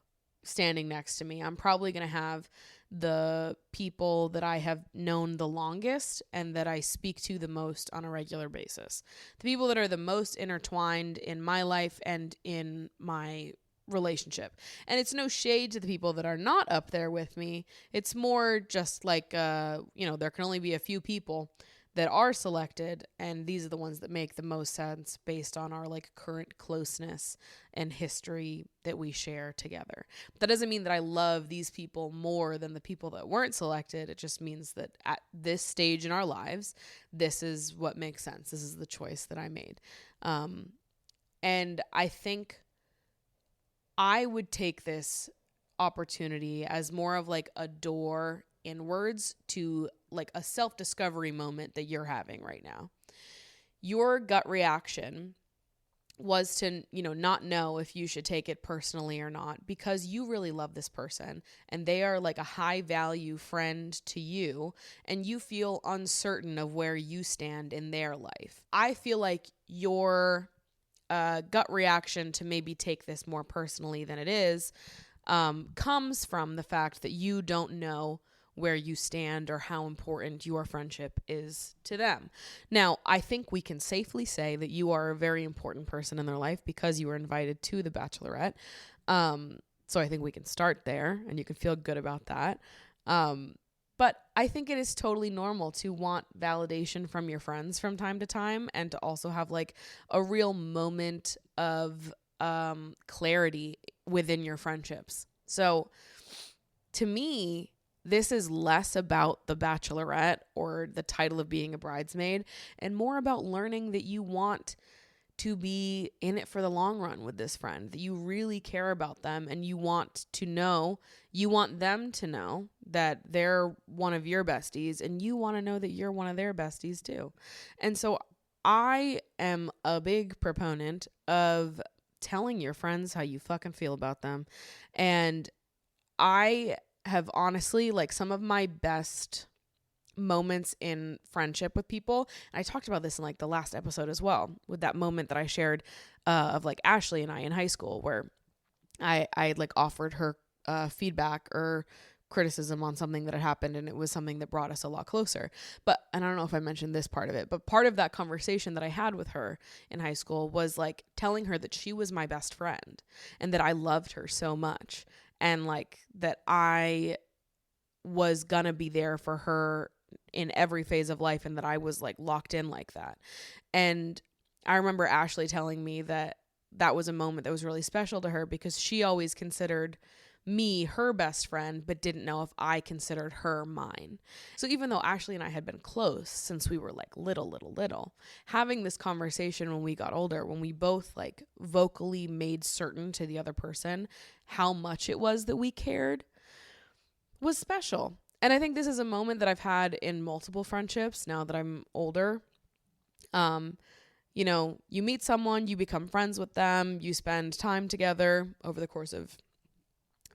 standing next to me. I'm probably going to have the people that I have known the longest and that I speak to the most on a regular basis. The people that are the most intertwined in my life and in my relationship. And it's no shade to the people that are not up there with me. It's more just like, there can only be a few people that are selected, and these are the ones that make the most sense based on our like current closeness and history that we share together. That doesn't mean that I love these people more than the people that weren't selected. It just means that at this stage in our lives, this is what makes sense. This is the choice that I made. And I think I would take this opportunity as more of like a door inwards to like a self-discovery moment that you're having right now. Your gut reaction was to, not know if you should take it personally or not, because you really love this person and they are like a high value friend to you, and you feel uncertain of where you stand in their life. I feel like your gut reaction to maybe take this more personally than it is comes from the fact that you don't know where you stand or how important your friendship is to them. Now, I think we can safely say that you are a very important person in their life because you were invited to the bachelorette. So I think we can start there and you can feel good about that. But I think it is totally normal to want validation from your friends from time to time, and to also have like a real moment of clarity within your friendships. So to me, this is less about the bachelorette or the title of being a bridesmaid and more about learning that you want to be in it for the long run with this friend, that you really care about them and you want them to know that they're one of your besties, and you want to know that you're one of their besties too. And so I am a big proponent of telling your friends how you fucking feel about them. And I have honestly, like, some of my best moments in friendship with people. And I talked about this in like the last episode as well, with that moment that I shared of like Ashley and I in high school, where I like offered her feedback or criticism on something that had happened, and it was something that brought us a lot closer. And I don't know if I mentioned this part of it, but part of that conversation that I had with her in high school was like telling her that she was my best friend and that I loved her so much, and like that I was gonna be there for her in every phase of life, and that I was like locked in like that. And I remember Ashley telling me that that was a moment that was really special to her, because she always considered me her best friend, but didn't know if I considered her mine. So even though Ashley and I had been close since we were like little, having this conversation when we got older, when we both like vocally made certain to the other person how much it was that we cared, was special. And I think this is a moment that I've had in multiple friendships now that I'm older. You know, you meet someone, you become friends with them, you spend time together over the course of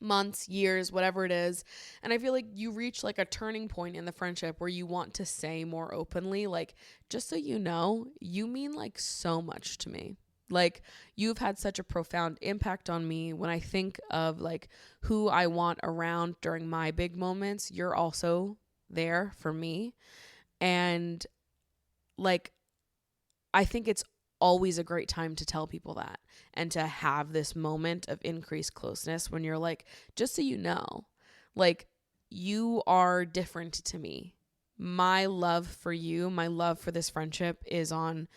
months, years, whatever it is. And I feel like you reach like a turning point in the friendship where you want to say more openly, like, just so you know, you mean like so much to me. Like, you've had such a profound impact on me. When I think of like who I want around during my big moments, you're also there for me. And like, I think it's always a great time to tell people that, and to have this moment of increased closeness when you're like, just so you know, like, you are different to me. My love for you, my love for this friendship is on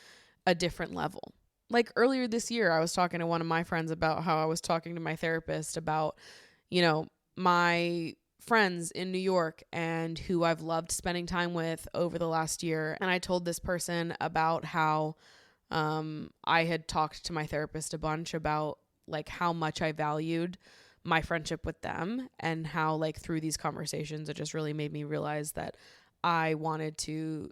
a different level. Like earlier this year, I was talking to one of my friends about how I was talking to my therapist about, you know, my friends in New York and who I've loved spending time with over the last year. And I told this person about how I had talked to my therapist a bunch about like how much I valued my friendship with them, and how like through these conversations, it just really made me realize that I wanted to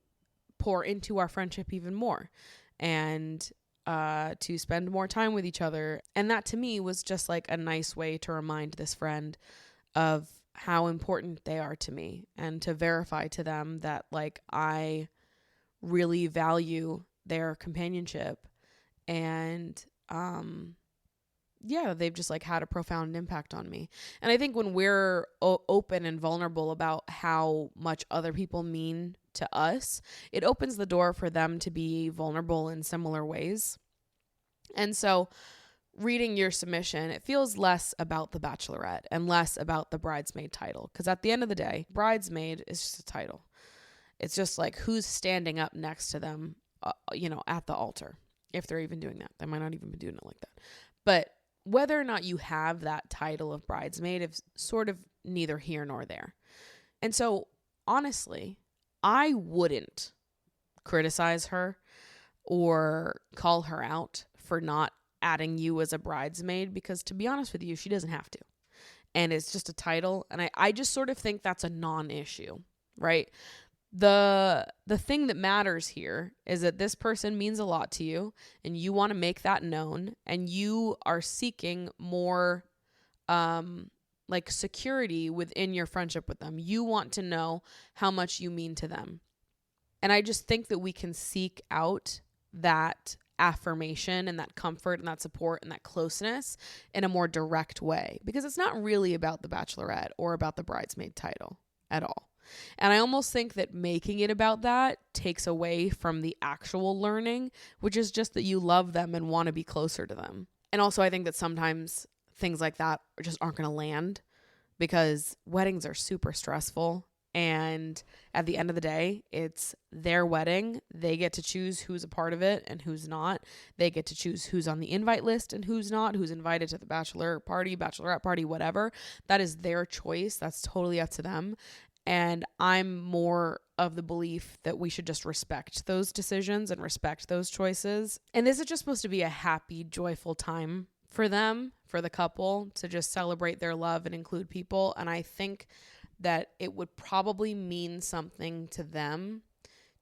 pour into our friendship even more, and to spend more time with each other. And that to me was just like a nice way to remind this friend of how important they are to me, and to verify to them that like I really value their companionship. And yeah, they've just like had a profound impact on me. And I think when we're open and vulnerable about how much other people mean to us, it opens the door for them to be vulnerable in similar ways. And so reading your submission, it feels less about the Bachelorette and less about the bridesmaid title, because at the end of the day, bridesmaid is just a title. It's just like who's standing up next to them, at the altar, if they're even doing that. They might not even be doing it like that. But whether or not you have that title of bridesmaid is sort of neither here nor there. And so, honestly, I wouldn't criticize her or call her out for not adding you as a bridesmaid, because to be honest with you, she doesn't have to. And it's just a title. And I just sort of think that's a non-issue, right? The thing that matters here is that this person means a lot to you, and you want to make that known, and you are seeking more like security within your friendship with them. You want to know how much you mean to them. And I just think that we can seek out that affirmation and that comfort and that support and that closeness in a more direct way, because it's not really about the Bachelorette or about the bridesmaid title at all. And I almost think that making it about that takes away from the actual learning, which is just that you love them and want to be closer to them. And also, I think that sometimes things like that just aren't going to land, because weddings are super stressful. And at the end of the day, it's their wedding. They get to choose who's a part of it and who's not. They get to choose who's on the invite list and who's not, who's invited to the bachelor party, bachelorette party, whatever. That is their choice. That's totally up to them. And I'm more of the belief that we should just respect those decisions and respect those choices. And this is just supposed to be a happy, joyful time for them, for the couple, to just celebrate their love and include people. And I think that it would probably mean something to them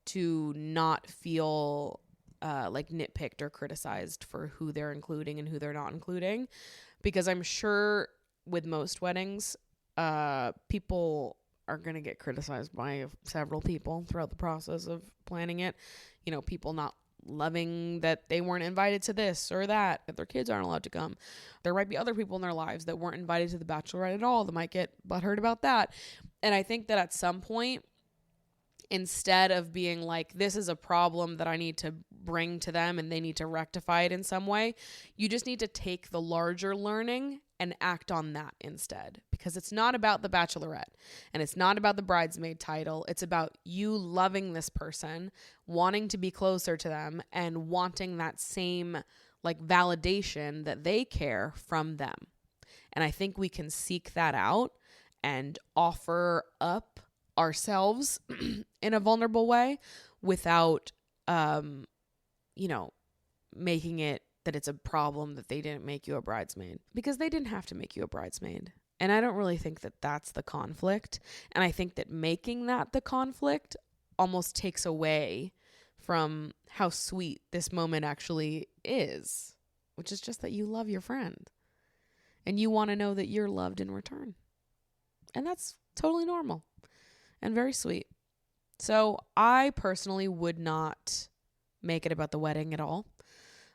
to not feel like nitpicked or criticized for who they're including and who they're not including. Because I'm sure with most weddings, people are going to get criticized by several people throughout the process of planning it. You know, people not loving that they weren't invited to this or that their kids aren't allowed to come. There might be other people in their lives that weren't invited to the bachelorette at all that might get butthurt about that. And I think that at some point, instead of being like, this is a problem that I need to bring to them and they need to rectify it in some way, you just need to take the larger learning and act on that instead. Because it's not about the bachelorette and it's not about the bridesmaid title. It's about you loving this person, wanting to be closer to them, and wanting that same like validation that they care from them. And I think we can seek that out and offer up ourselves in a vulnerable way without, making it that it's a problem that they didn't make you a bridesmaid, because they didn't have to make you a bridesmaid. And I don't really think that that's the conflict. And I think that making that the conflict almost takes away from how sweet this moment actually is, which is just that you love your friend and you want to know that you're loved in return. And that's totally normal and very sweet. So I personally would not make it about the wedding at all.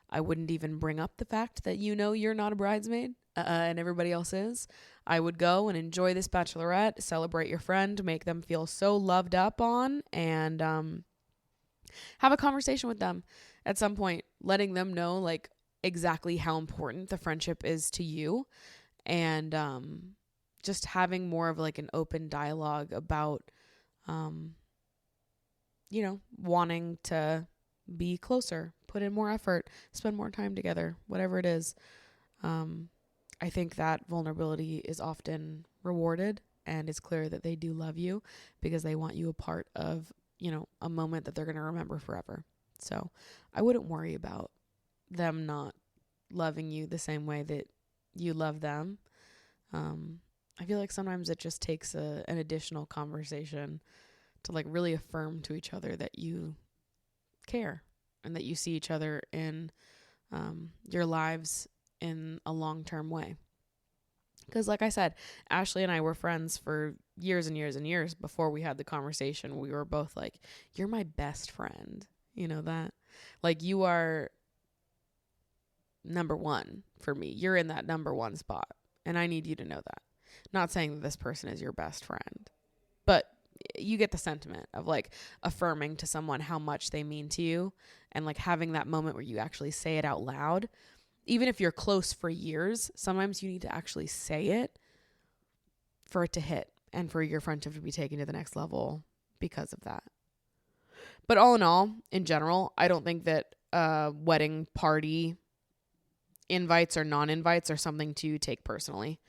I wouldn't even bring up the fact that you're not a bridesmaid and everybody else is. I would go and enjoy this bachelorette, celebrate your friend, make them feel so loved up on, and have a conversation with them at some point, letting them know like exactly how important the friendship is to you, and just having more of like an open dialogue about wanting to be closer, put in more effort, spend more time together, whatever it is. I think that vulnerability is often rewarded, and it's clear that they do love you because they want you a part of, a moment that they're going to remember forever. So I wouldn't worry about them not loving you the same way that you love them. I feel like sometimes it just takes an additional conversation to like really affirm to each other that you care and that you see each other in your lives in a long-term way. Because like I said, Ashley and I were friends for years and years and years before we had the conversation. We were both like, you're my best friend. You know that? Like, you are number one for me. You're in that number one spot. And I need you to know that. Not saying that this person is your best friend, but you get the sentiment of like affirming to someone how much they mean to you, and like having that moment where you actually say it out loud. Even if you're close for years, sometimes you need to actually say it for it to hit and for your friendship to be taken to the next level because of that. But all in all, in general, I don't think that wedding party invites or non-invites are something to take personally.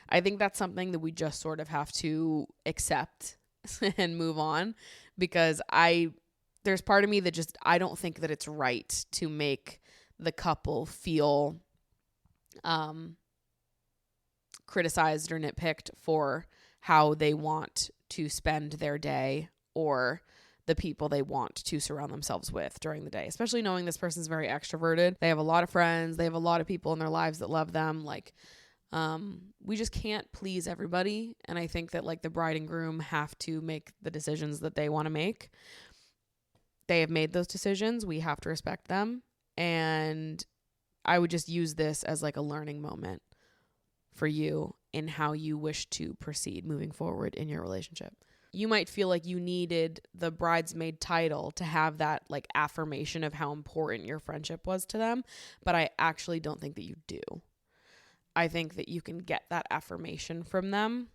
I think that's something that we just sort of have to accept and move on, because there's part of me that just, I don't think that it's right to make the couple feel criticized or nitpicked for how they want to spend their day or the people they want to surround themselves with during the day, especially knowing this person's very extroverted. They have a lot of friends. They have a lot of people in their lives that love them. Like, we just can't please everybody. And I think that like the bride and groom have to make the decisions that they want to make. They have made those decisions. We have to respect them. And I would just use this as like a learning moment for you in how you wish to proceed moving forward in your relationship. You might feel like you needed the bridesmaid title to have that like affirmation of how important your friendship was to them, but I actually don't think that you do. I think that you can get that affirmation from them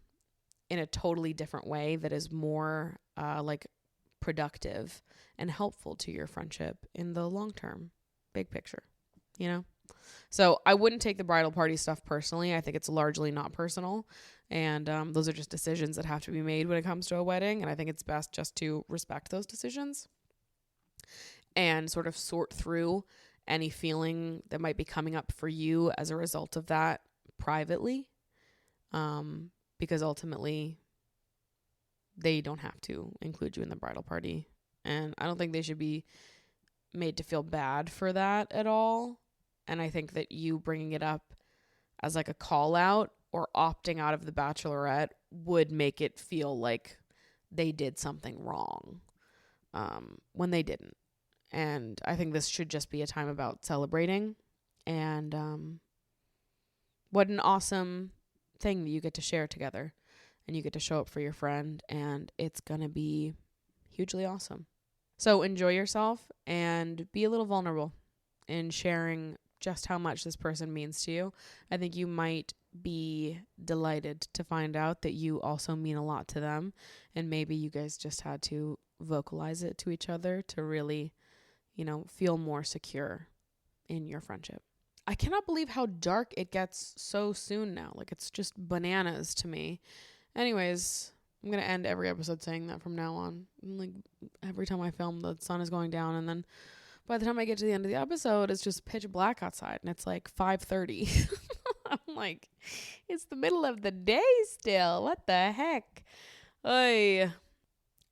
in a totally different way that is more like productive and helpful to your friendship in the long term, big picture, So I wouldn't take the bridal party stuff personally. I think it's largely not personal. And those are just decisions that have to be made when it comes to a wedding. And I think it's best just to respect those decisions and sort of sort through any feeling that might be coming up for you as a result of that privately. Because ultimately they don't have to include you in the bridal party. And I don't think they should be made to feel bad for that at all. And I think that you bringing it up as like a call out or opting out of the bachelorette would make it feel like they did something wrong when they didn't. And I think this should just be a time about celebrating. And what an awesome thing that you get to share together. And you get to show up for your friend. And it's going to be hugely awesome. So enjoy yourself and be a little vulnerable in sharing just how much this person means to you. I think you might be delighted to find out that you also mean a lot to them. And maybe you guys just had to vocalize it to each other to really, feel more secure in your friendship. I cannot believe how dark it gets so soon now. Like, it's just bananas to me. Anyways, I'm going to end every episode saying that from now on. Like, every time I film, the sun is going down, and then by the time I get to the end of the episode, it's just pitch black outside, and it's like 5:30. I'm like, it's the middle of the day still. What the heck? Oy.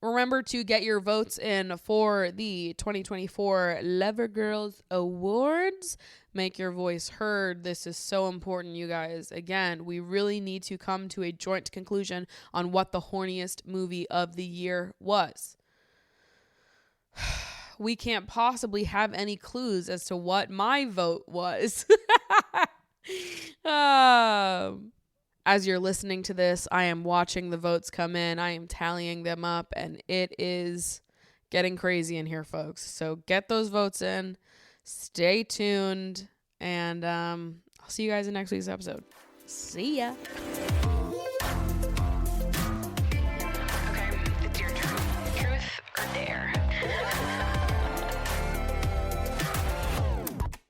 Remember to get your votes in for the 2024 Lover Girls Awards. Make your voice heard. This is so important, you guys. Again, we really need to come to a joint conclusion on what the horniest movie of the year was. We can't possibly have any clues as to what my vote was. As you're listening to this, I am watching the votes come in. I am tallying them up, and it is getting crazy in here, folks. So get those votes in. Stay tuned, and I'll see you guys in next week's episode. See ya.